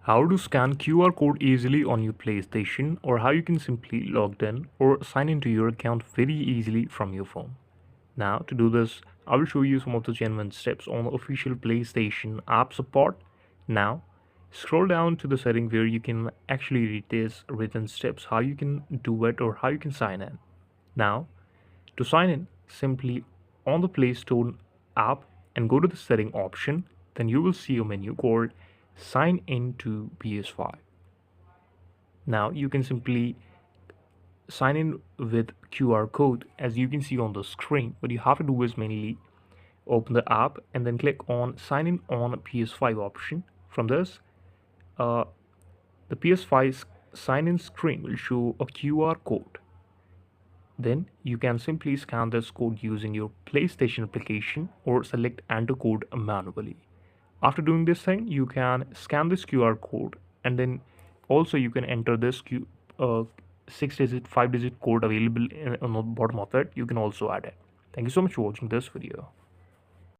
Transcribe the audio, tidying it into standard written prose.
How to scan QR code easily on your PlayStation, or how you can simply log in or sign into your account very easily from your phone. Now, to do this, I will show you some of the genuine steps on the official PlayStation app support. Now, scroll down to the setting where you can actually read these written steps, how you can do it or how you can sign in. Now, to sign in, simply on the Play Store app and go to the setting option, then you will see a menu called sign in to PS5. Now you can simply sign in with QR code as you can see on the screen. What you have to do is mainly open the app and then click on sign in on PS5 option. From this, uh, the PS5 sign in screen will show a QR code. Then you can simply scan this code using your PlayStation application or select enter code manually. After doing this thing, you can scan this QR code and then also you can enter this 6 digit, 5 digit code available on the bottom of it. You can also add it. Thank you so much for watching this video.